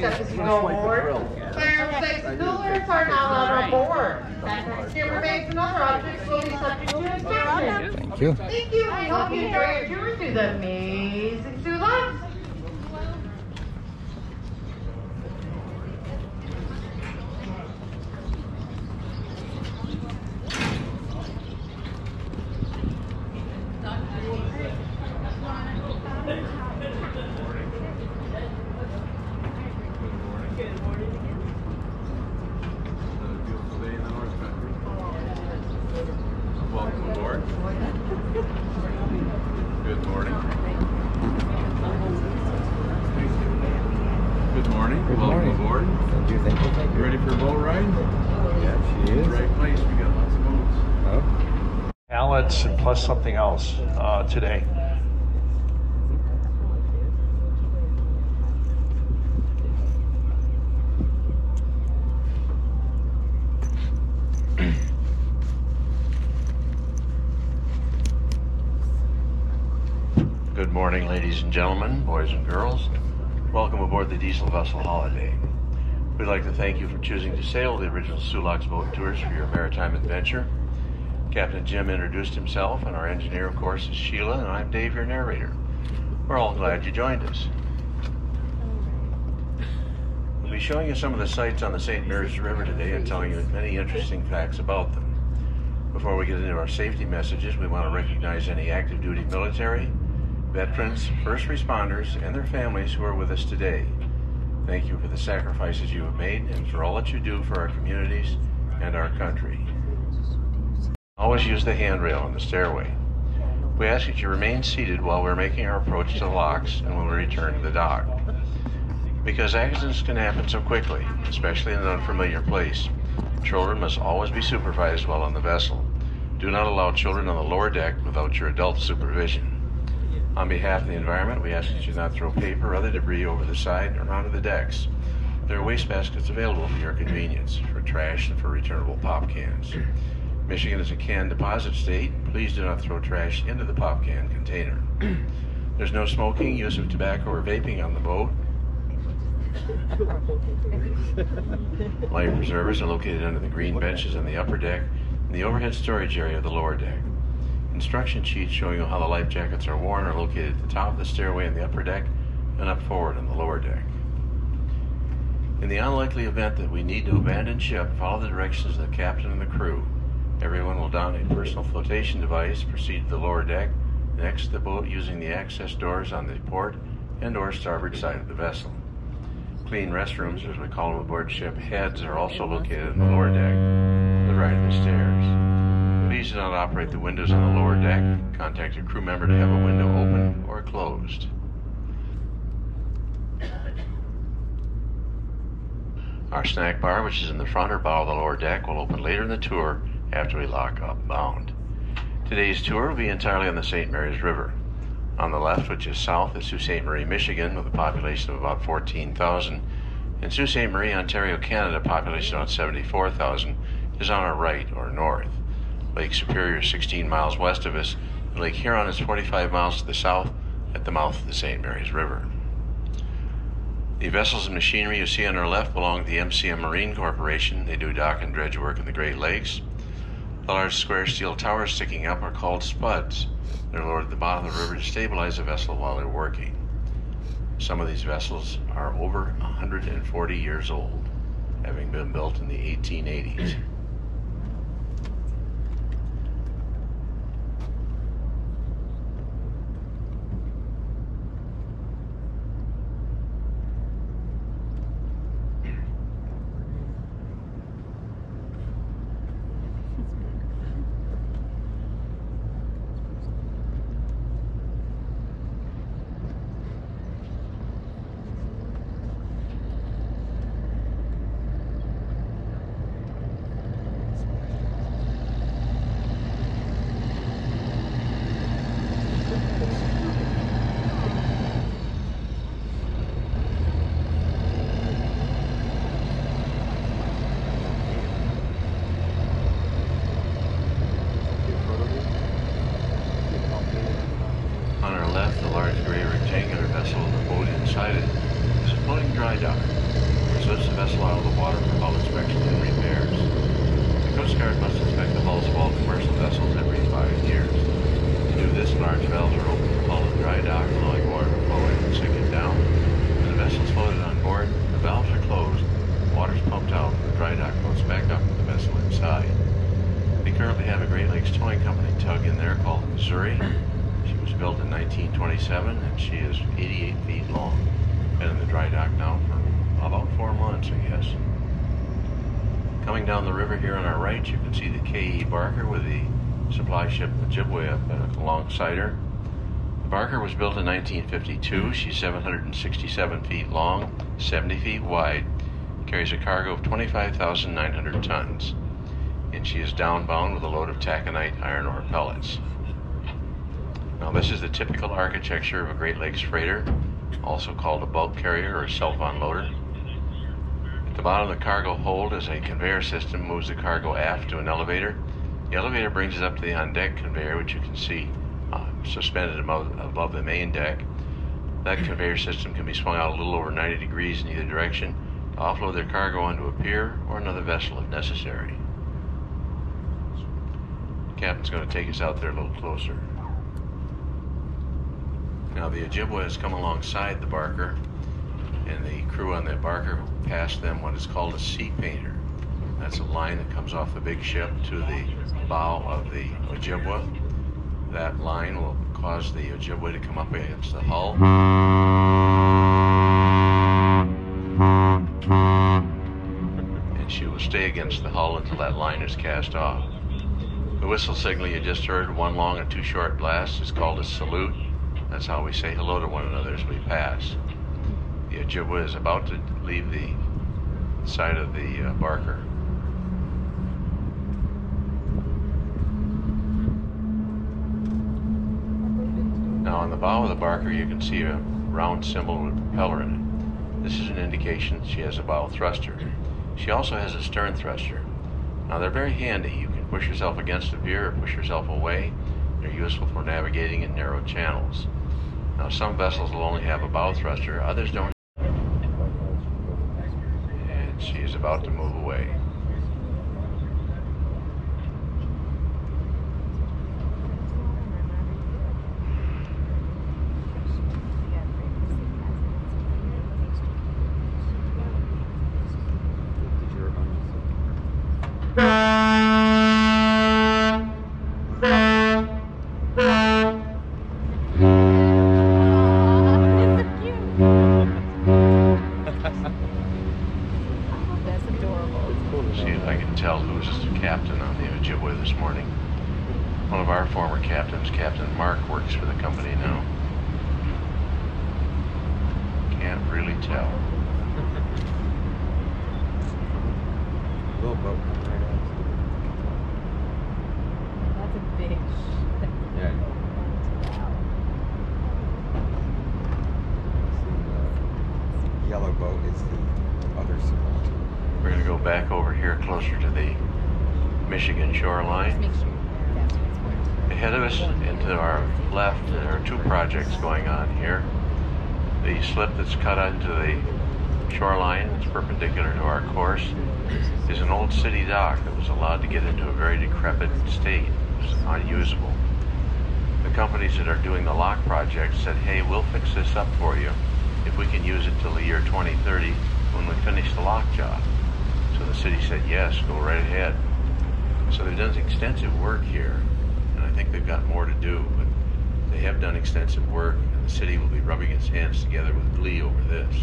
step as you go aboard. Fire six coolers are now on board. That next camera bags and other objects will be subject to inspection. Thank you. Thank you. We hope you enjoy your tour through the amazing Soo Locks. Welcome aboard. Good morning. Good morning. Good Welcome morning. aboard. Thank you, thank you, thank You you. ready for a boat ride? Yeah, she is. Right place. We got lots of boats. Oh. Pallets and plus something else today. Good morning, ladies and gentlemen, boys and girls. Welcome aboard the Diesel Vessel Holiday. We'd like to thank you for choosing to sail the original Soo Locks boat tours for your maritime adventure. Captain Jim introduced himself, and our engineer, of course, is Sheila, and I'm Dave, your narrator. We're all glad you joined us. We'll be showing you some of the sights on the St. Mary's River today and telling you many interesting facts about them. Before we get into our safety messages, we want to recognize any active duty military, veterans, first responders, and their families who are with us today. Thank you for the sacrifices you have made and for all that you do for our communities and our country. Always use the handrail on the stairway. We ask that you remain seated while we're making our approach to the locks and when we return to the dock. Because accidents can happen so quickly, especially in an unfamiliar place, children must always be supervised while on the vessel. Do not allow children on the lower deck without your adult supervision. On behalf of the environment, we ask that you not throw paper or other debris over the side or onto the decks. There are waste baskets available for your convenience, for trash and for returnable pop cans. Michigan is a can deposit state. Please do not throw trash into the pop can container. There's no smoking, use of tobacco, or vaping on the boat. Life preservers are located under the green benches on the upper deck and the overhead storage area of the lower deck. Instruction sheets showing you how the life jackets are worn are located at the top of the stairway on the upper deck and up forward on the lower deck. In the unlikely event that we need to abandon ship, follow the directions of the captain and the crew. Everyone will don a personal flotation device, proceed to the lower deck, and exit the boat using the access doors on the port and or starboard side of the vessel. Clean restrooms, as we call them aboard ship, heads are also located on the lower deck, to the right of the stairs. Please do not operate the windows on the lower deck. Contact a crew member to have a window open or closed. Our snack bar, which is in the front or bow of the lower deck, will open later in the tour after we lock up bound. Today's tour will be entirely on the St. Mary's River. On the left, which is south, is Sault Ste. Marie, Michigan, with a population of about 14,000, and Sault Ste. Marie, Ontario, Canada, population of about 74,000, is on our right or north. Lake Superior is 16 miles west of us, and Lake Huron is 45 miles to the south at the mouth of the St. Mary's River. The vessels and machinery you see on our left belong to the MCM Marine Corporation. They do dock and dredge work in the Great Lakes. The large square steel towers sticking up are called spuds. They're lowered at the bottom of the river to stabilize the vessel while they're working. Some of these vessels are over 140 years old, having been built in the 1880s. Great Lakes Towing Company tug in there called Missouri. She was built in 1927 and she is 88 feet long. Been in the dry dock now for about 4 months, I guess. Coming down the river here on our right, you can see the K.E. Barker with the supply ship Ojibwe up alongside her. The Barker was built in 1952. She's 767 feet long, 70 feet wide, carries a cargo of 25,900 tons, and she is downbound with a load of taconite iron ore pellets. Now this is the typical architecture of a Great Lakes freighter, also called a bulk carrier or self-unloader. At the bottom of the cargo hold is a conveyor system, moves the cargo aft to an elevator. The elevator brings it up to the on-deck conveyor, which you can see suspended above the main deck. That conveyor system can be swung out a little over 90 degrees in either direction to offload their cargo onto a pier or another vessel if necessary. The captain's going to take us out there a little closer. Now the Ojibwe has come alongside the Barker, and the crew on the Barker passed them what is called a sea painter. That's a line that comes off the big ship to the bow of the Ojibwe. That line will cause the Ojibwe to come up against the hull. And she will stay against the hull until that line is cast off. The whistle signal you just heard, one long and two short blasts, is called a salute. That's how we say hello to one another as we pass. The Ojibwe is about to leave the side of the Barker. Now on the bow of the Barker you can see a round symbol with a propeller in it. This is an indication that she has a bow thruster. She also has a stern thruster. Now they're very handy. You can push yourself against a pier or push yourself away. They're useful for navigating in narrow channels. Now some vessels will only have a bow thruster, others don't. And she is about to move away. See if I can tell who's the captain on the Ojibwe this morning. One of our former captains, Captain Mark, works for the company now. Can't really tell. Little boat coming right out. That's a big ship. Yeah. The yellow boat is the other symbol. We're going to go back over here closer to the Michigan shoreline. Make sure that's what's going Ahead of us and to our left, there are two projects going on here. The slip that's cut into the shoreline, that's perpendicular to our course, is an old city dock that was allowed to get into a very decrepit state. It was unusable. The companies that are doing the lock project said, hey, we'll fix this up for you if we can use it till the year 2030 when we finish the lock job. So the city said, yes, go right ahead. So they've done extensive work here, and I think they've got more to do, but they have done extensive work, and the city will be rubbing its hands together with glee over this.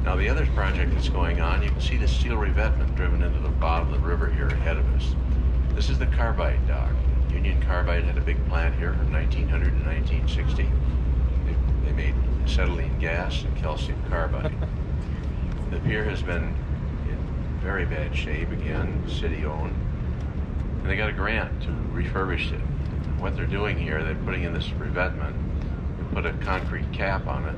Now the other project that's going on, you can see the steel revetment driven into the bottom of the river here ahead of us. This is the carbide dock. Union Carbide had a big plant here from 1900 to 1960. They made acetylene gas and calcium carbide. The pier has been in very bad shape, again, city-owned, and they got a grant to refurbish it. And what they're doing here, they're putting in this revetment and put a concrete cap on it,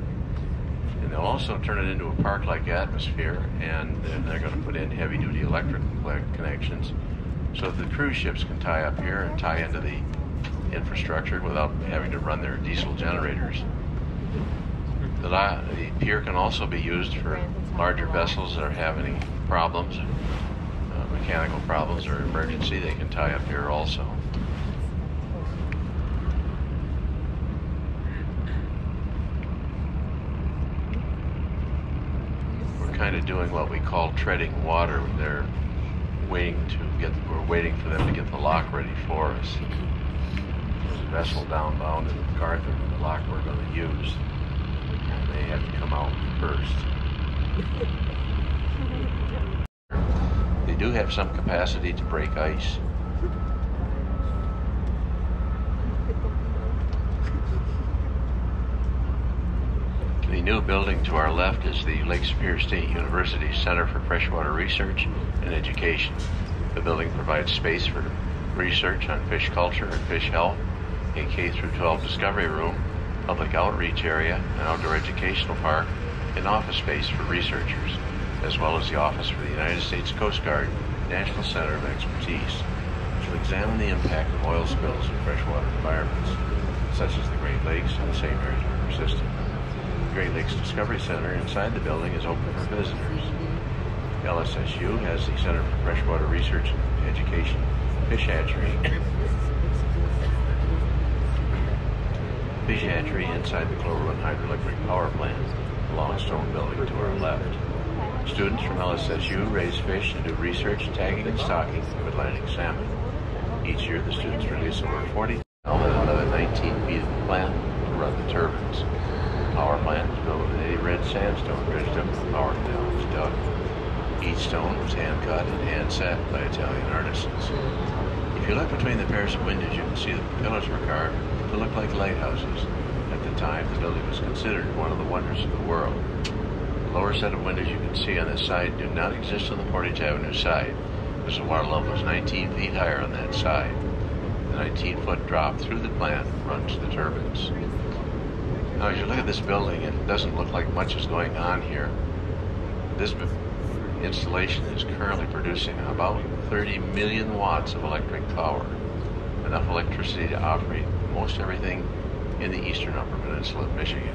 and they'll also turn it into a park-like atmosphere, and then they're going to put in heavy-duty electric connections so that the cruise ships can tie up here and tie into the infrastructure without having to run their diesel generators. The pier can also be used for larger vessels that are having problems, mechanical problems or emergency. They can tie up here also. We're kind of doing what we call treading water. They're we're waiting for them to get the lock ready for us. There's a vessel downbound in MacArthur, the lock we're going to use, and they have to come out first. They do have some capacity to break ice. The new building to our left is the Lake Superior State University Center for Freshwater Research and Education. The building provides space for research on fish culture and fish health, a K-12 discovery room, public outreach area, an outdoor educational park, and office space for researchers, as well as the Office for the United States Coast Guard National Center of Expertise, which will examine the impact of oil spills in freshwater environments, such as the Great Lakes and the St. Mary's River system. The Great Lakes Discovery Center inside the building is open for visitors. The LSSU has the Center for Freshwater Research and Education Fish Hatchery. Fish hatchery inside the Clover Run Hydroelectric Power Plant, the long stone building to our left. Students from LSSU raise fish and do research, tagging, and stocking of Atlantic salmon. Each year, the students release over 40 another 19 feet of the plant to run the turbines. The power plant is built with an 80 red sandstone dredged up to the power canal was dug. Each stone was hand-cut and hand-set by Italian artisans. If you look between the pairs of windows, you can see that the pillars were carved to look like lighthouses. At the time, the building was considered one of the wonders of the world. The lower set of windows you can see on this side do not exist on the Portage Avenue side, because the water level is 19 feet higher on that side. The 19-foot drop through the plant runs the turbines. Now, as you look at this building, it doesn't look like much is going on here. This installation is currently producing about 30 million watts of electric power, enough electricity to operate most everything in the eastern Upper Peninsula of Michigan.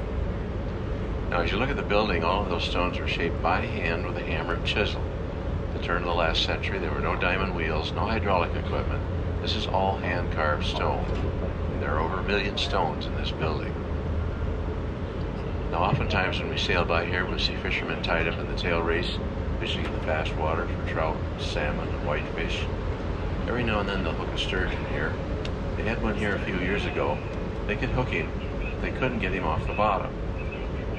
Now, as you look at the building, all of those stones are shaped by hand with a hammer and chisel. At the turn of the last century, there were no diamond wheels, no hydraulic equipment. This is all hand-carved stone, and there are over 1 million stones in this building. Now, oftentimes when we sail by here, we'll see fishermen tied up in the tail race, fishing in the fast water for trout, salmon, and whitefish. Every now and then they'll hook a sturgeon here. They had one here a few years ago. They could hook him, but they couldn't get him off the bottom.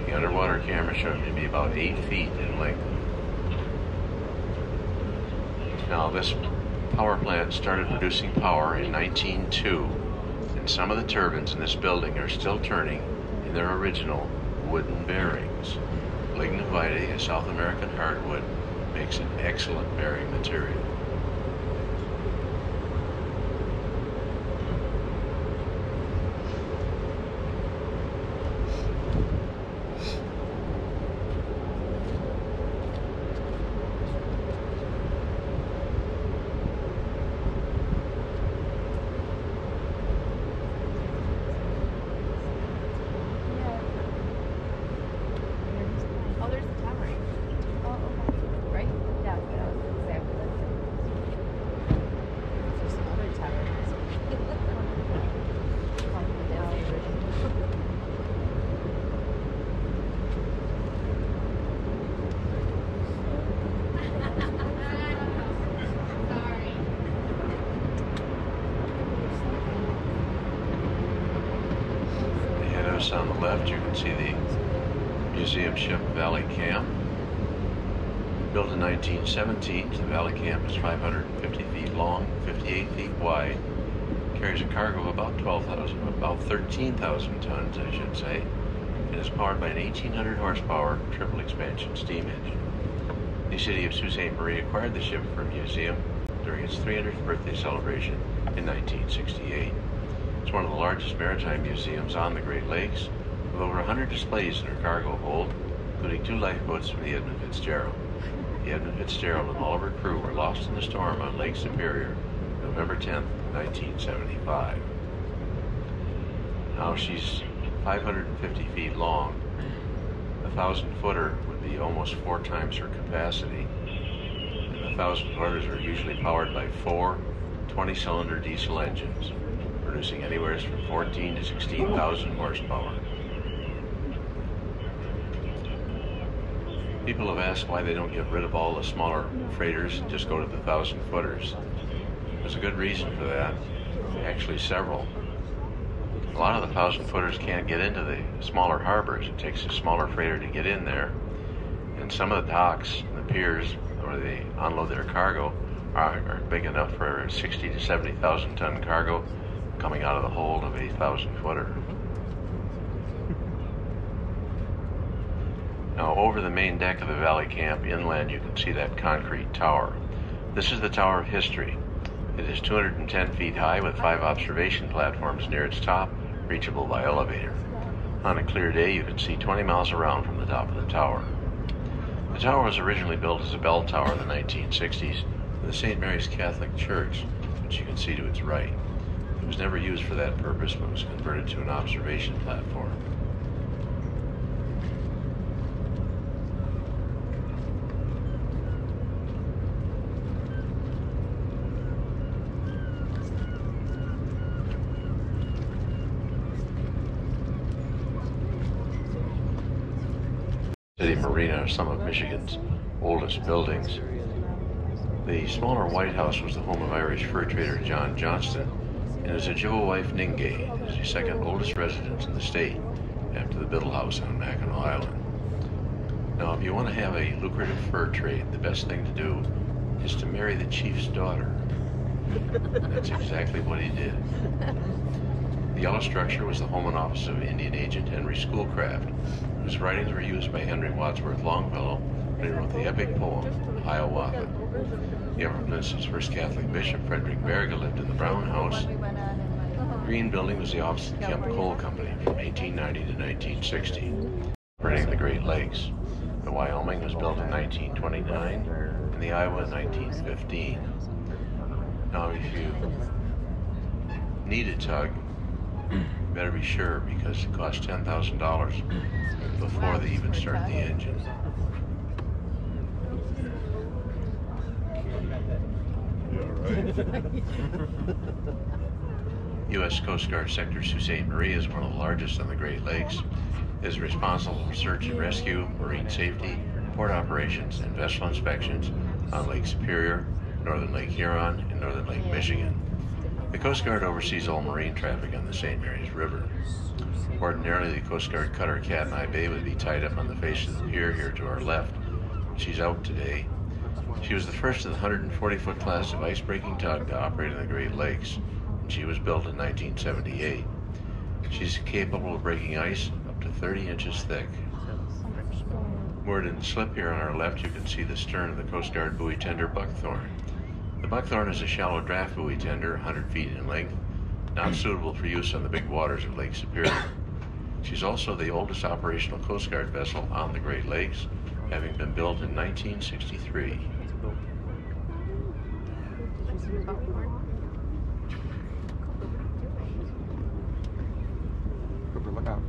The underwater camera showed him to be about 8 feet in length. Now, this power plant started producing power in 1902, and some of the turbines in this building are still turning in their original wooden bearings. Lignum vitae, a South American hardwood, makes an excellent bearing material. Oh, there's the tower. Oh, okay. Right? Yeah, that was exactly that. There's some other towers. Like the Valley Bridge. Ahead of us on the left, you can see the museum ship Valley Camp. Built in 1917, the Valley Camp is 550 feet long, 58 feet wide, carries a cargo of about 13,000 tons, I should say, and is powered by an 1,800 horsepower triple expansion steam engine. The city of Sault Ste. Marie acquired the ship for a museum during its 300th birthday celebration in 1968. It's one of the largest maritime museums on the Great Lakes, with over 100 displays in her cargo hold, including 2 lifeboats from the Edmund Fitzgerald. The Edmund Fitzgerald and all of her crew were lost in the storm on Lake Superior, November 10, 1975. Now she's 550 feet long. The 1,000-footer would be almost 4 times her capacity. And the 1,000-footers are usually powered by 4 20-cylinder diesel engines, producing anywhere from 14 to 16,000 horsepower. People have asked why they don't get rid of all the smaller freighters and just go to the 1,000-footers. There's a good reason for that, actually several. A lot of the 1,000-footers can't get into the smaller harbors. It takes a smaller freighter to get in there. And some of the docks and the piers where they unload their cargo are big enough for a 60 to 70,000 ton cargo coming out of the hold of a 1,000-footer. Now, over the main deck of the Valley Camp inland, you can see that concrete tower. This is the Tower of History. It is 210 feet high with 5 observation platforms near its top, reachable by elevator. On a clear day, you can see 20 miles around from the top of the tower. The tower was originally built as a bell tower in the 1960s for the St. Mary's Catholic Church, which you can see to its right. It was never used for that purpose, but was converted to an observation platform. City Marina are some of Michigan's oldest buildings. The smaller White House was the home of Irish fur trader John Johnston, and his Ojibwe wife Ningay is the second oldest residence in the state after the Biddle House on Mackinac Island. Now, if you want to have a lucrative fur trade, the best thing to do is to marry the chief's daughter. That's exactly what he did. The yellow structure was the home and office of Indian agent Henry Schoolcraft, whose writings were used by Henry Wadsworth Longfellow when he wrote the epic poem, Hiawatha. The Upper Peninsula's first Catholic bishop, Frederick Verga, lived in the Brown House. The Green Building was the office of the Kemp Coal Company from 1890 to 1960, operating the Great Lakes. The Wyoming was built in 1929, and the Iowa in 1915. Now, if you need a tug, you better be sure, because it costs $10,000 before they even start the engine. U.S. Coast Guard Sector Sault Ste. Marie is one of the largest on the Great Lakes. It is responsible for search and rescue, marine safety, port operations, and vessel inspections on Lake Superior, northern Lake Huron, and northern Lake Michigan. The Coast Guard oversees all marine traffic on the St. Mary's River. Ordinarily, the Coast Guard cutter Katmai Bay would be tied up on the face of the pier here to our left. She's out today. She was the first of the 140-foot class of ice-breaking tug to operate in the Great Lakes, and she was built in 1978. She's capable of breaking ice up to 30 inches thick. Moored in the slip here on our left, you can see the stern of the Coast Guard buoy tender Buckthorn. The Buckthorn is a shallow draft buoy tender, 100 feet in length, not suitable for use on the big waters of Lake Superior. She's also the oldest operational Coast Guard vessel on the Great Lakes, having been built in 1963. Look out.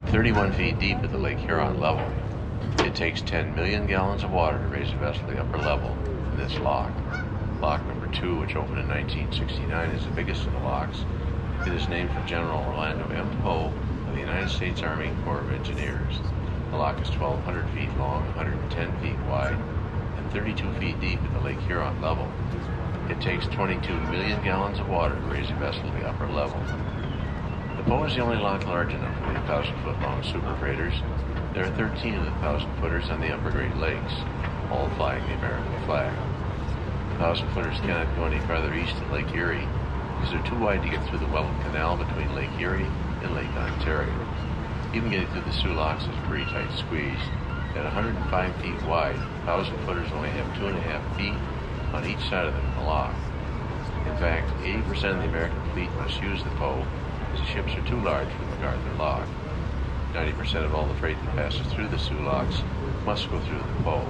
31 feet deep at the Lake Huron level. It takes 10 million gallons of water to raise a vessel to the upper level in this lock. Lock number 2, which opened in 1969, is the biggest of the locks. It is named for General Orlando M. Poe of the United States Army Corps of Engineers. The lock is 1,200 feet long, 110 feet wide, and 32 feet deep at the Lake Huron level. It takes 22 million gallons of water to raise a vessel to the upper level. The Poe is the only lock large enough for the 1,000-foot long super freighters. There are 13 of the 1,000-footers on the upper Great Lakes, all flying the American flag. The 1,000-footers cannot go any farther east than Lake Erie because they're too wide to get through the Welland Canal between Lake Erie and Lake Ontario. Even getting through the Soo Locks is a pretty tight squeeze. At 105 feet wide, 1,000-footers only have 2.5 feet on each side of them in the lock. In fact, 80% of the American fleet must use the Poe, as the ships are too large for the MacArthur lock. 90% of all the freight that passes through the Soo Locks must go through the Poe.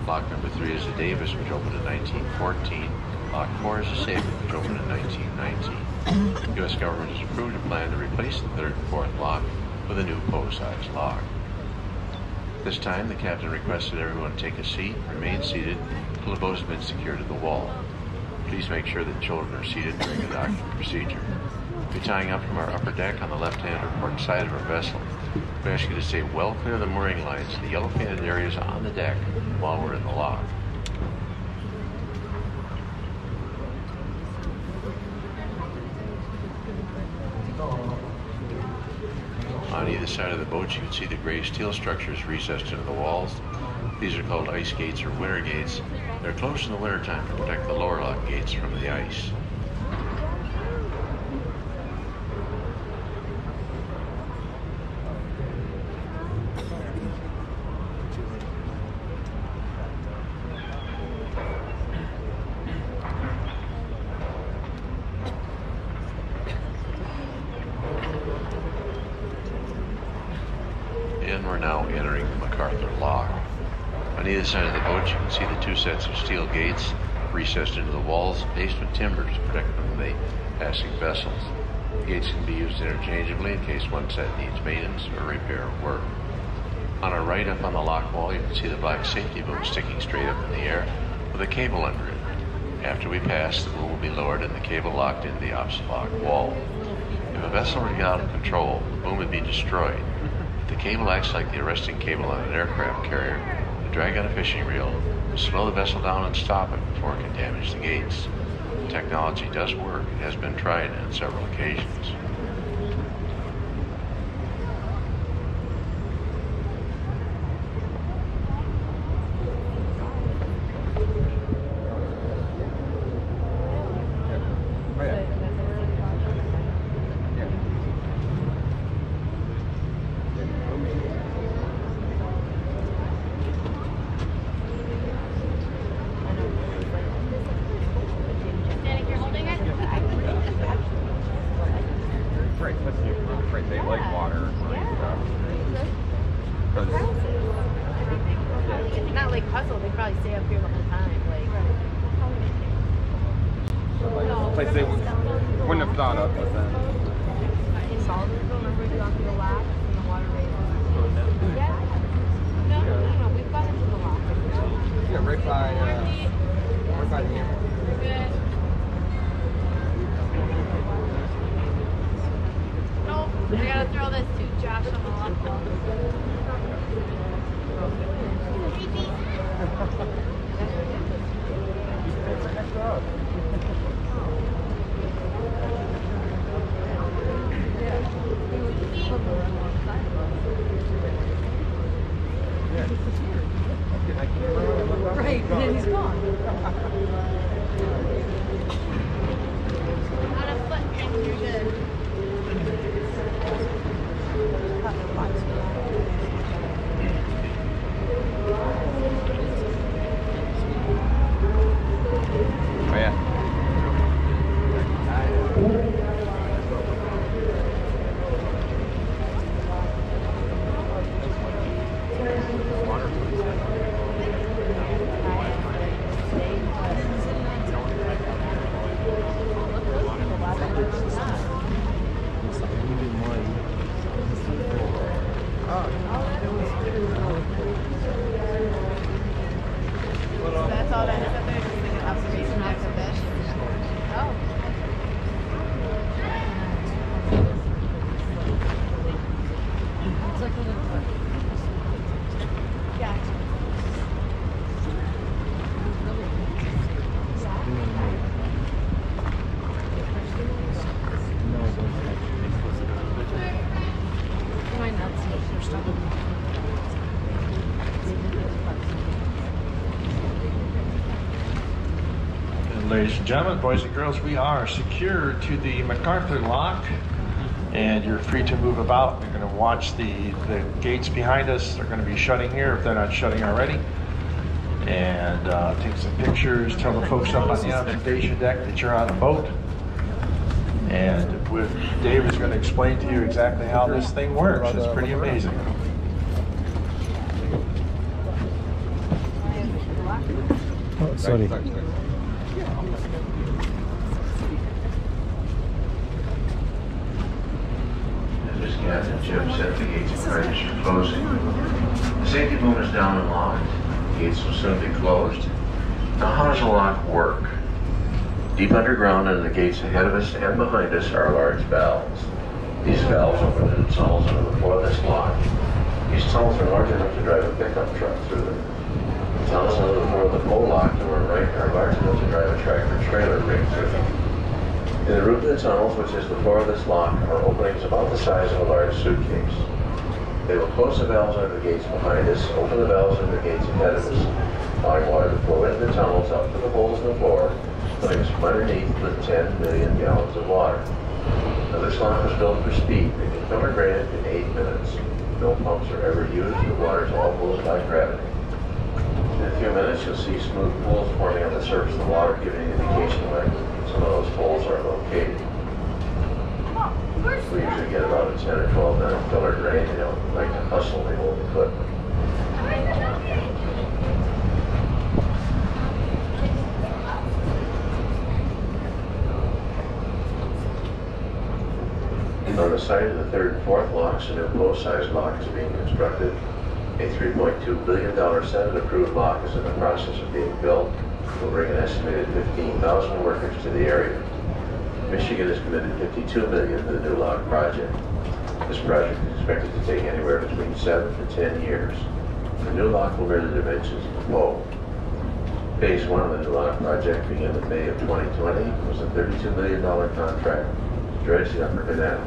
Lock number 3 is the Davis, which opened in 1914. Lock 4 is the Sabre, which opened in 1919. The U.S. government has approved a plan to replace the 3rd and 4th lock with a new Poe-sized lock. This time, the captain requested everyone take a seat and remain seated until the boat has been secured to the wall. Please make sure that children are seated during the docking procedure. We'll be tying up from our upper deck on the left-hand or port side of our vessel. We ask you to stay well clear of the mooring lines and the yellow painted areas on the deck while we're in the lock. On either side of the boat, you can see the gray steel structures recessed into the walls. These are called ice gates or winter gates. They're closed in the wintertime to protect the lower lock gates from the ice. And we're now entering the MacArthur Lock. On either side of the boat, you can see the two sets of steel gates recessed into the walls, faced with timbers to protect them from the passing vessels. The gates can be used interchangeably in case one set needs maintenance or repair work. On our right, up on the lock wall, you can see the black safety boom sticking straight up in the air with a cable under it. After we pass, the boom will be lowered and the cable locked into the opposite lock wall. If a vessel were to get out of control, the boom would be destroyed. The cable acts like the arresting cable on an aircraft carrier to drag on a fishing reel, to slow the vessel down and stop it before it can damage the gates. The technology does work. It has been tried on several occasions. They like water and stuff. It's not like hustle, they probably stay up here the whole time. Place they wouldn't have thought of, but then. In Salisbury, remember we got to the lock and the water raised? Yeah. No, we've gone into the lock. Yeah, right by here. No, I gotta throw this to Josh on the lock. Right, and then he's gone. On a foot drink, you're good. Oh yeah. That's all that is up there, just like an observation deck of fish. Oh. It's like a little foot. Yeah. You might not see it. You're stuck. Ladies and gentlemen, boys and girls, we are secured to the MacArthur Lock, and you're free to move about. You're going to watch the gates behind us. They're going to be shutting here if they're not shutting already. And take some pictures, tell the folks up on the observation deck that you're on a boat. And Dave is going to explain to you exactly how this thing works. It's pretty amazing. Oh, sorry. As Captain Jim said, the gates are ready for closing. The safety boom is down and locked. The gates will soon be closed. Now, how does a lock work? Deep underground under the gates ahead of us and behind us are large valves. These valves open into tunnels under the floor of this lock. These tunnels are large enough to drive a pickup truck through them. The tunnels under the floor of the pole lock to our right are large enough to drive a tractor trailer rig through them. In the roof of the tunnels, which is the floor of this lock, are openings about the size of a large suitcase. They will close the valves under the gates behind us, open the valves under the gates ahead of us, allowing water to flow into the tunnels up to the holes in the floor, filling us from underneath with 10 million gallons of water. Now this lock was built for speed. It can fill a granite in 8 minutes. No pumps are ever used. The water is all pulled by gravity. In a few minutes, you'll see smooth pools forming on the surface of the water, giving an indication where some of those holes are located. We usually get about a 10 or 12 minute filler drain. They don't like to hustle the old equipment. On the site of the third and fourth locks, a new bow-sized lock is being constructed. A $3.2 billion Senate-approved lock is in the process of being built. It will bring an estimated 15,000 workers to the area. Michigan has committed $52 million to the new lock project. This project is expected to take anywhere between 7 to 10 years. The new lock will mirror the dimensions of the bow. Phase 1 of the new lock project began in May of 2020. It was a $32 million contract to dredge the upper canal.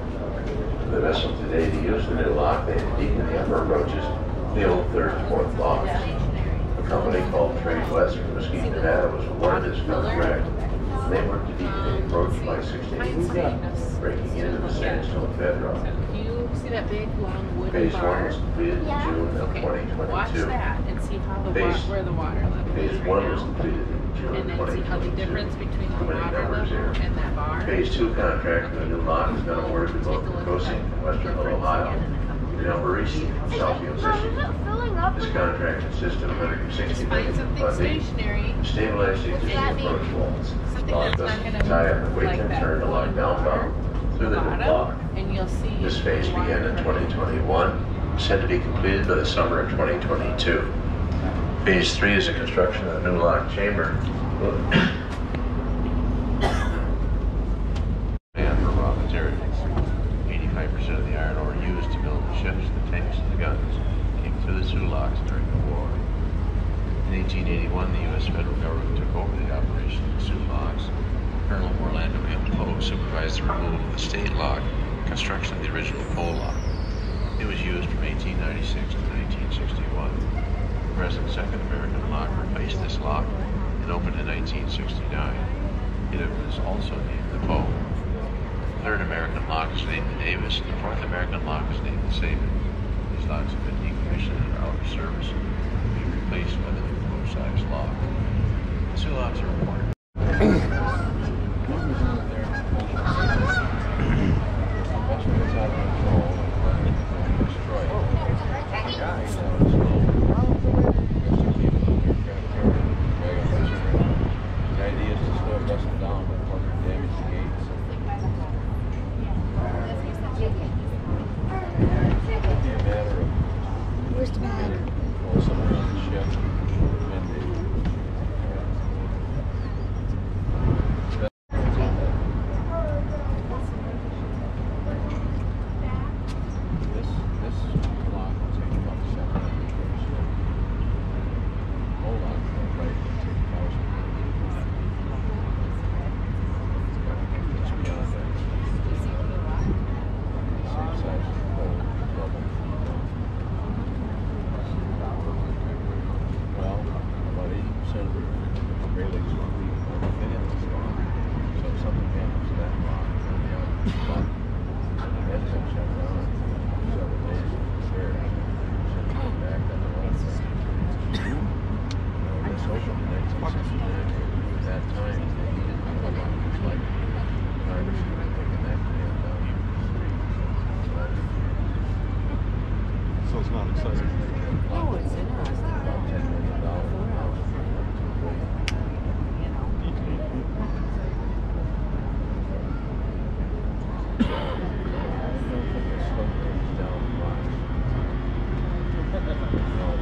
For the vessel today to use the new lock, they had to deepen the upper approaches to the old third and fourth locks. A company called Trade West from Mesquite, Nevada was awarded this contract. And they worked to deepen the approach by 16 feet, breaking into the sandstone bedrock. You see that big long wooden Phase 1 bar? was completed in June of 2022. Watch that and see how the Phase- where the water level Phase is 1 right was now. completed in June And of then see how the 2022. difference between the How many water numbers level here? and that bar. Phase 2 contract for the new lock has been awarded to both Pocosi and Western Ohio, and El Barisi from Southfield, Michigan. This contract consists of $160 Just million find something funding stationary. to stabilize the existing that mean? approach walls. Something Lock that's not vessels gonna tie up the move weight like and that. turn to lock down bound through the new Bottom, lock. and you'll see. This phase the water began in level. 2021, said to be completed by the summer of 2022. Phase 3 is the construction of the new lock chamber. And for raw materials. 85% of the iron ore used to build the ships, the tanks, and the guns came through the Soo Locks during the war. In 1881, the U.S. federal government took over the operation of the Soo Locks. Colonel Orlando M. Poe supervised the removal of the state lock, construction of the original pole lock. It was used from 1896 to 1961. The present Second American lock replaced this lock and opened in 1969. It was also named the Poe. The Third American lock is named the Davis, and the Fourth American lock is named the Sabin. These locks have been decommissioned and are out of service and will be replaced by the new full-size lock. The Soo Locks are important. The idea is to slow a vessel down before they damage the gates. It'd be a matter of Where's the bag? control someone on the ship and this lock will take about 7 hours for the ship. Whole lock will probably take 1,000. Just beyond that. Same size as the pole, double. Well, about 80% of the railings will be fit in this lock. So if something happens to that lock, then the lock has been shut down for several days to repair. Should come back on the wall. This opened in 1969. At that time, they needed more lockers like Congress had been taking that dam down the street. So it's not exciting. Oh, it's interesting. About $10 million now.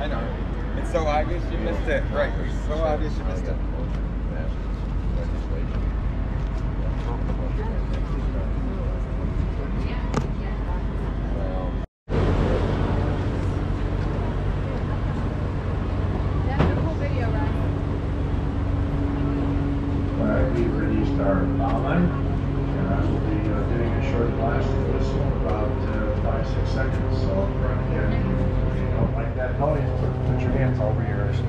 I know. It's so obvious you missed it. Right. It's so obvious you missed it. Legislation. Alright, we've released our bow line, and I will be doing a short blast whistle in about 5-6 seconds. So again, if you don't like that noise, put your hands over your ears.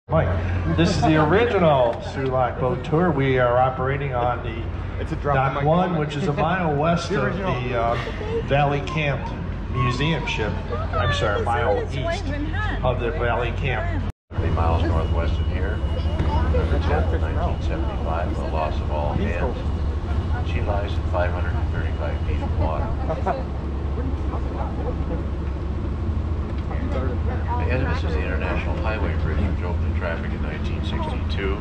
Mike, this is the original Soo Lock boat tour. We are operating on the Dock 1, which is a mile west of the Valley Camp Museum ship. I'm sorry, a mile east of the Valley Camp. 30 miles northwest of here, November 10th, 1975, the loss of all hands. She lies at 535 feet of water. Ahead of us is the International Highway Bridge, which opened to traffic in 1962,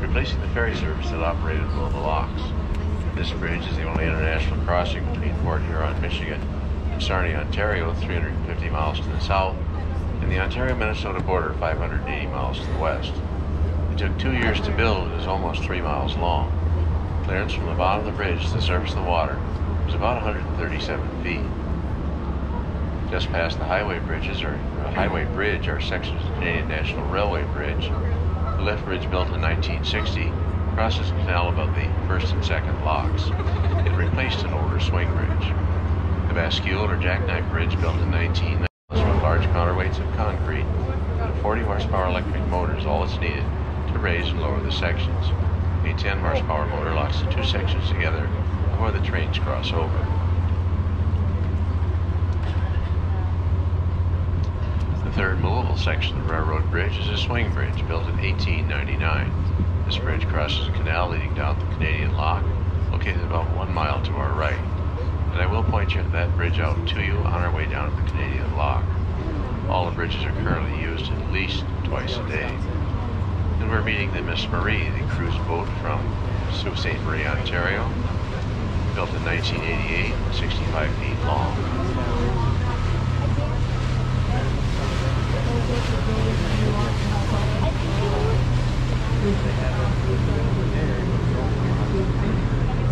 replacing the ferry service that operated below the locks. This bridge is the only international crossing between Fort Huron, Michigan, and Sarnia, Ontario, 350 miles to the south, and the Ontario-Minnesota border, 580 miles to the west. It took 2 years to build and is almost 3 miles long. Clearance from the bottom of the bridge to the surface of the water was about 137 feet. Just past the highway bridge are sections of the Canadian National Railway Bridge. The lift bridge built in 1960 crosses the canal above the first and second locks. It replaced an older swing bridge. The bascule or jackknife bridge built in 1990 with large counterweights of concrete and a 40 horsepower electric motor is all that's needed to raise and lower the sections. A 10 horsepower motor locks the two sections together before the trains cross over. The third movable section of the railroad bridge is a swing bridge built in 1899. This bridge crosses a canal leading down the Canadian Lock, located about 1 mile to our right. And I will point that bridge out to you on our way down to the Canadian Lock. All the bridges are currently used at least twice a day. And we're meeting the Miss Marie, the cruise boat from Sault Ste. Marie, Ontario, built in 1988, 65 feet long.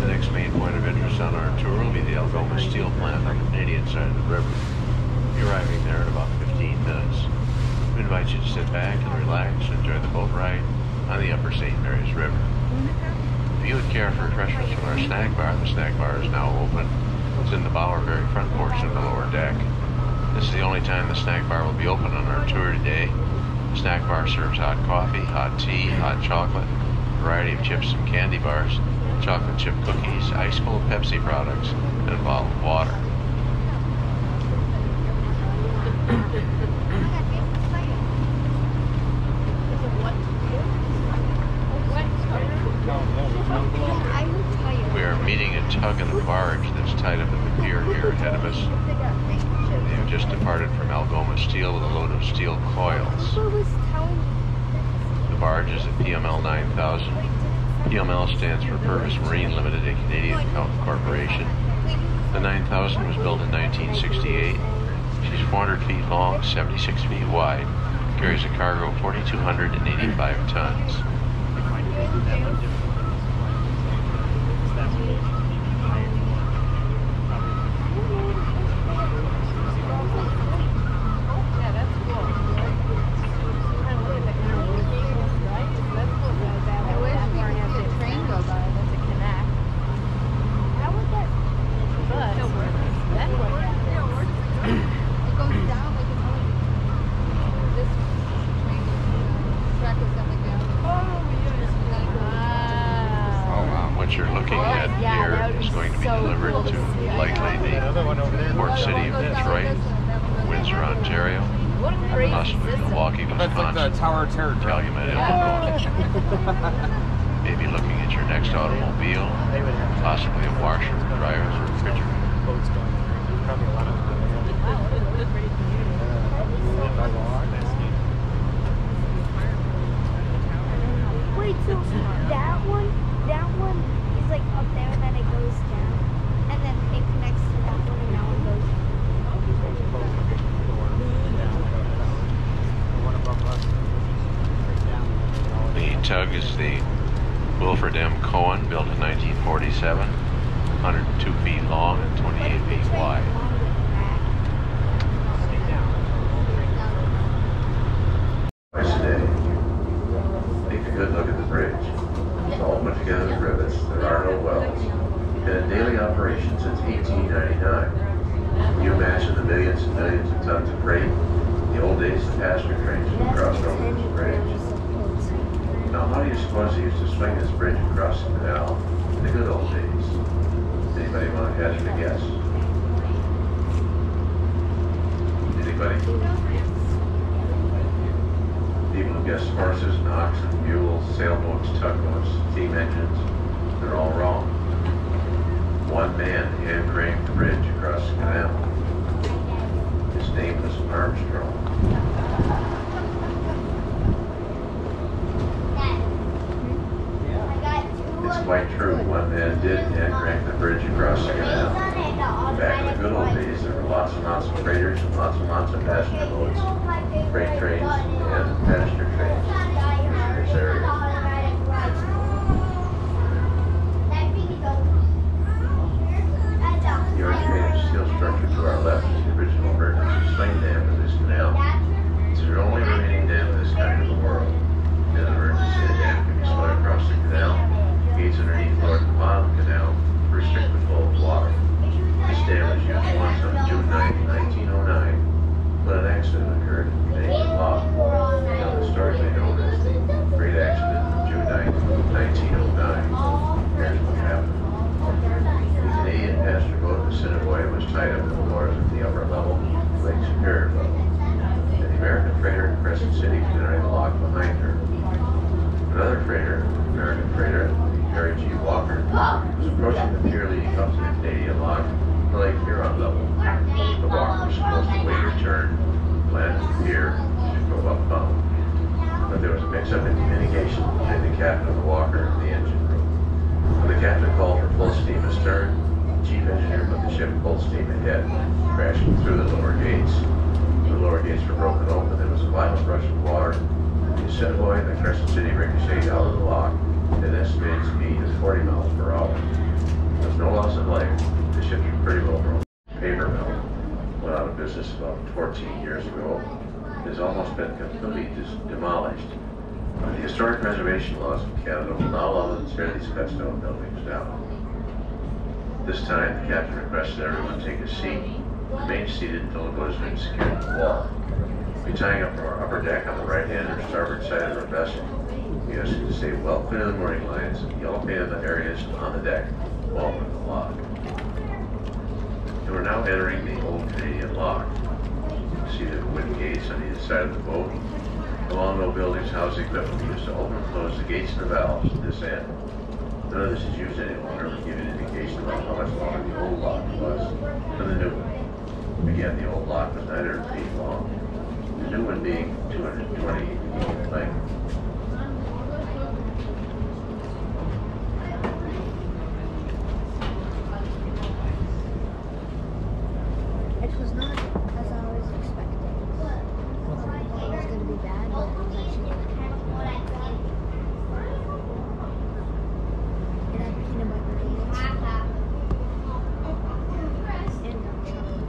The next main point of interest on our tour will be the Algoma Steel Plant on the Canadian side of the river. We'll be arriving there in about 15 minutes. We invite you to sit back and relax and enjoy the boat ride on the upper St. Mary's River. If you would care for refreshments from our snack bar, the snack bar is now open. It's in the bow or very front portion of the lower deck. This is the only time the snack bar will be open on our tour today. The snack bar serves hot coffee, hot tea, hot chocolate, a variety of chips and candy bars, chocolate chip cookies, ice cold Pepsi products, and a bottle of water. We are meeting a tug and a barge that's tied up at the pier here ahead of us. They have just departed from Algoma Steel with a load of steel coils. The barge is a PML 9000. PML stands for Purvis Marine Limited, a Canadian corporation. The 9000 was built in 1968. She's 400 feet long, 76 feet wide, carries a cargo of 4,285 tons. What you're looking at here is going to be delivered to likely the port city of Detroit, Windsor, Ontario, possibly Milwaukee, Wisconsin, Calumet, Illinois. Maybe looking at your next automobile, possibly a washer, dryer, or refrigerator. Wait, so that one is like up there and then it goes down and then it connects to that one and that one goes down. long is the Wilfred M. Cohen, built in 1947, 102 feet long and 28 feet wide. Twice a day, take a good look at the bridge. It's all put together with rivets, there are no wells, and in daily operation since 1899. Can you imagine the millions and millions of tons of freight? In the old days, the passenger trains would cross over this bridge. Now, how do you suppose they used to swing this bridge across the canal in the good old days? Anybody want to hazard a guess? Anybody? People who guess horses and oxen, mules, sailboats, tugboats, steam engines, they're all wrong. One man hand cranked the bridge across the canal. His name was Armstrong. It's quite true, one man did hand crank the bridge across the canal. Back in the good old days, there were lots and lots of freighters and lots of passenger boats, freight trains, and passenger trains in this area. The originating steel structure to our left is the original emergency swing dam of this canal. It's the only remaining dam of this kind in the world. In an emergency, the dam can be swung across the canal. Gates underneath floor at the bottom of the canal restrict the flow of water. This dam was used once on June 9, 1909, but an accident occurred and it was locked. Now historically known as the Great Accident of June 9, 1909. Here's what happened. The Canadian passenger boat Assiniboia was tied up in the waters at the upper level, Lake Superior level. And the American freighter Crescent City was entering the lock behind her. Another freighter, American freighter, Harry G. Walker, was approaching the pier leading up to the Canadian lock, the Lake Huron level. The Walker was supposed to wait her turn, land at the pier, and go upbound. But there was a mix-up in communication between the captain of the Walker and the engine room. When the captain called for full steam astern, the chief engineer put the ship full steam ahead, crashing through the lower gates. The lower gates were broken open, there was a violent rush of water. The Assiniboia and the Crescent City ricocheted out of the lock at an estimated speed of 40 miles per hour. There was no loss of life. The ships were pretty well broken. Paper mill went out of business about 14 years ago. It has almost been completely demolished. The historic preservation laws of Canada will now allow them to tear these cut stone buildings down. This time, the captain requested everyone take a seat, remain seated until the boat has been secured to the wall. We're tying up our upper deck on the right-hand or starboard side of our vessel. We ask you to stay well clear of the mooring lines and yellow painted the areas on the deck along with the lock. And we're now entering the old Canadian lock. You see the wooden gates on either side of the boat. Along no buildings, house equipment we used to open and close the gates and the valves at this end. None of this is used any longer. We give an indication about how much longer the old lock was than the new one. Again, the old lock was 900 feet long. The new one being 220 feet in length. It was not as I was expecting. It was going to be bad, but it was actually okay. It had peanut butter in it. And dark chocolate.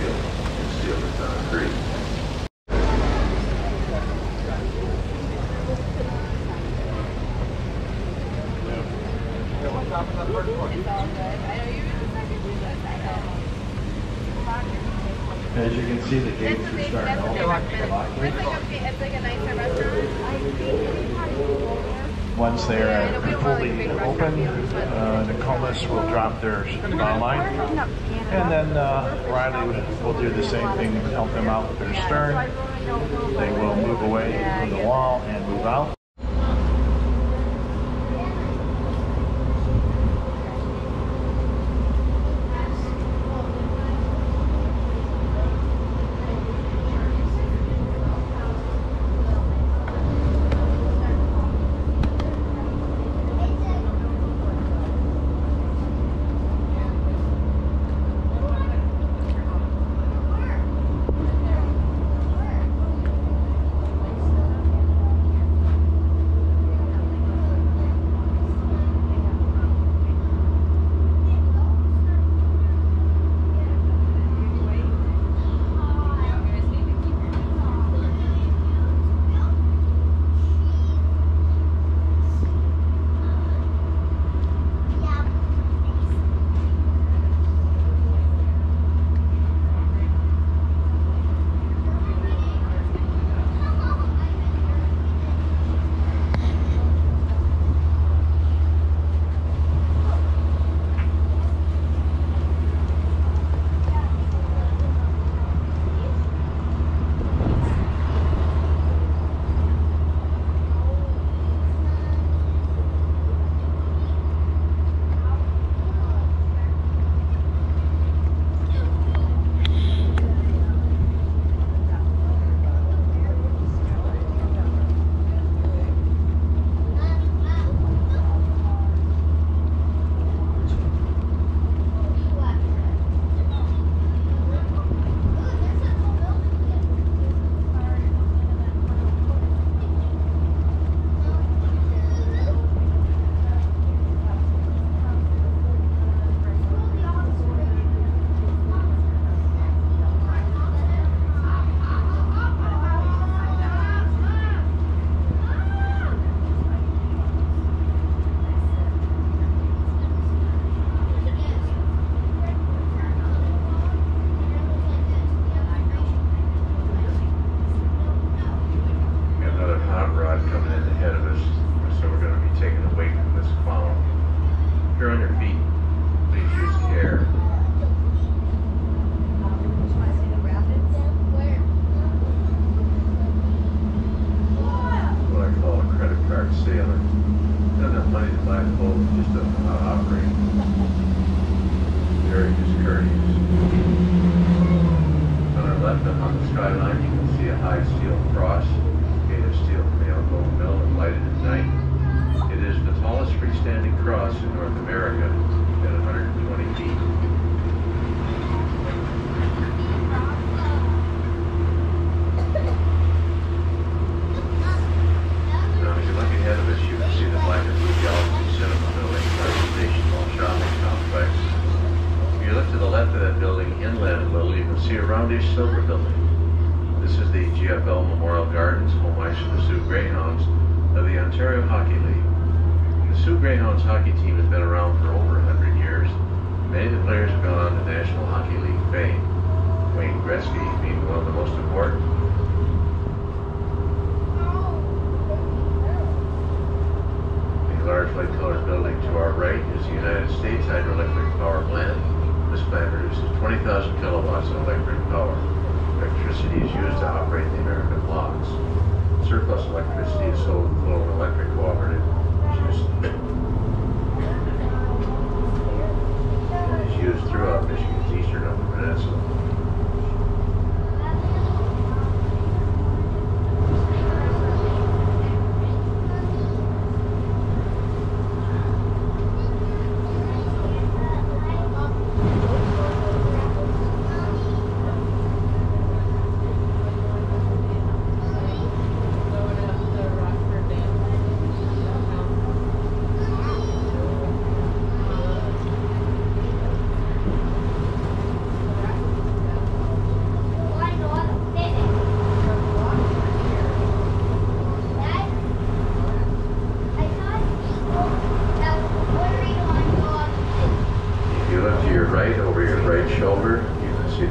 steel and steel to concrete. As you can see, the gates are starting to open. It's like a nicer restaurant. Once they are fully open, Nicolas will drop their line, and then Riley will do the same thing and help them out with their stern. They will move away from the wall and move out.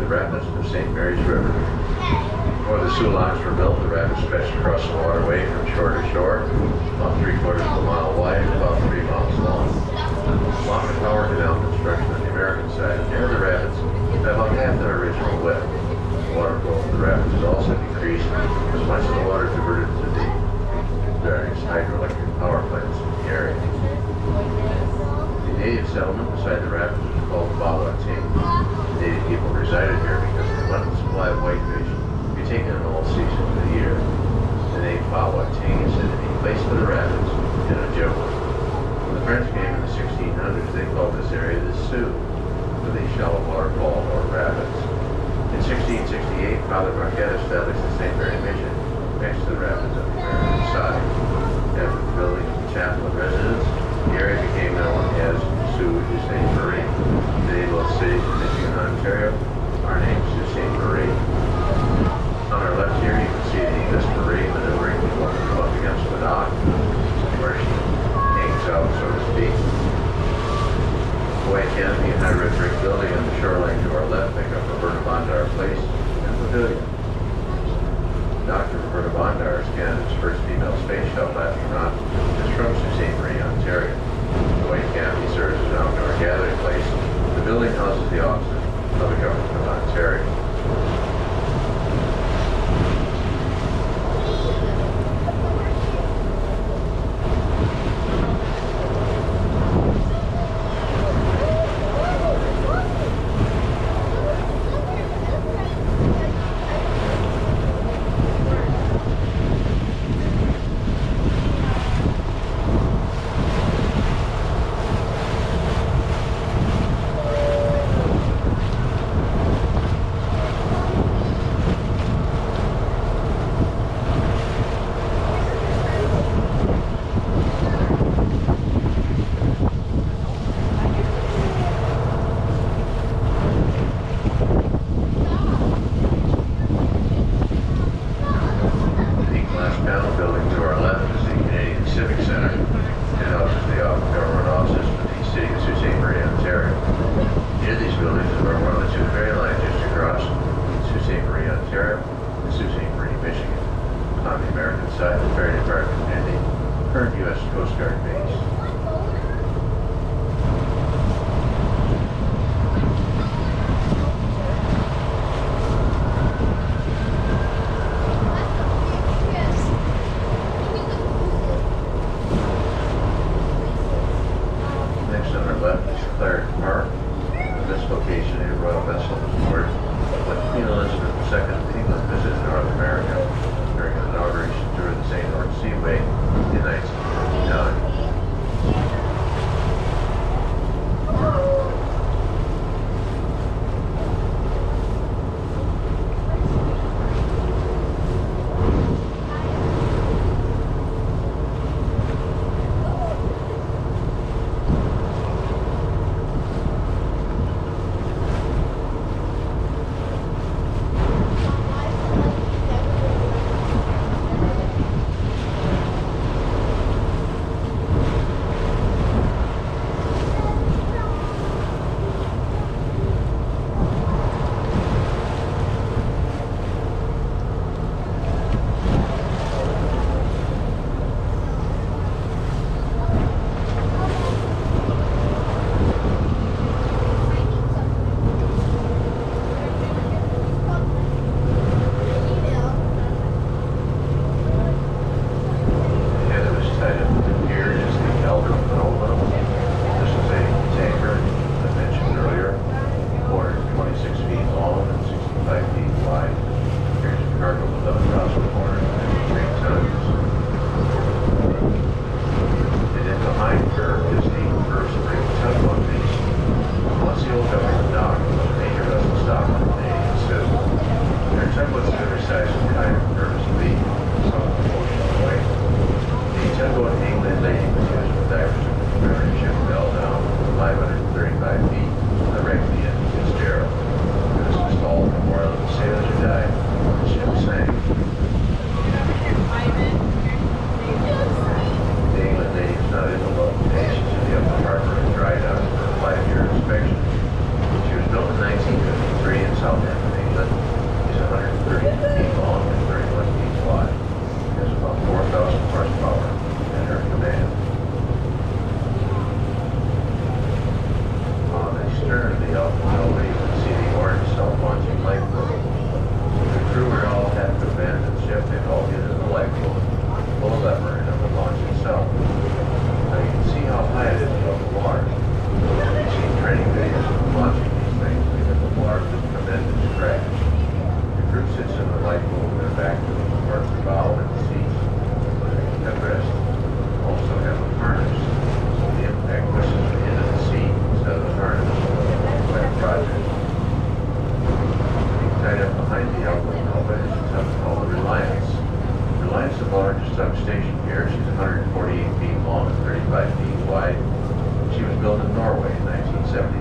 the rapids of the St. Mary's River. Before the Soo Locks were built, the rapids stretched across the waterway from shore to shore, about 3/4 of a mile wide and about 3 miles long. Along the power canal construction on the American side, near the rapids, by about half their original width. The water flow of the rapids has also decreased as much of the water is diverted to the various hydroelectric power plants in the area. The native settlement beside the rapids was called Bawatine. The native people resided here because of the abundant supply of whitefish could be taken in all seasons of the year. The name Bawatine is said to be placed by the rapids in a joke. When the French came in the 1600s, they called this area the Soo, with a shallow waterfall or rapids. In 1668, Father Marquette established the St. Mary Mission next to the rapids on the American side. After the building of the chapel and residence, the area became known as Sault Ste. Marie. Today, both cities in Michigan and Ontario are named Sault Ste. Marie. On our left here, you can see the English Marie maneuvering up against the dock, where she hangs out, so to speak. The white canopy and high red brick building on the shoreline to our left make up Roberta Bondar Place and Pavilion. Dr. Roberta Bondar is Canada's first female space shuttle astronaut, is from Sault Ste. Marie, Ontario. The white canopy serves as an outdoor gathering place. The building houses the offices of the Government of Ontario. from England. She's 130 feet long and 31 feet wide. She has about 4,000 horsepower at her command. On the stern of the Alpha Nova, you can see the orange self-launching lifeboat. The crew are all had to abandon the ship. They all get in the lifeboat, pull a lever, and it will launch itself. Now you can see how high it is above the water. You've seen training videos of launching these things because the water has tremendous crash. The crew sits in the lifeboat with their back to the MacArthur bow and the seats at rest. Also have a harness, so the impact pushes them into the seat instead of the harness. Like Rogers. Tied up behind the Alpha Nova is something called the Reliance. Reliance is the largest substation here. She's 148 feet long and 35 feet wide. She was built in Norway in 1979.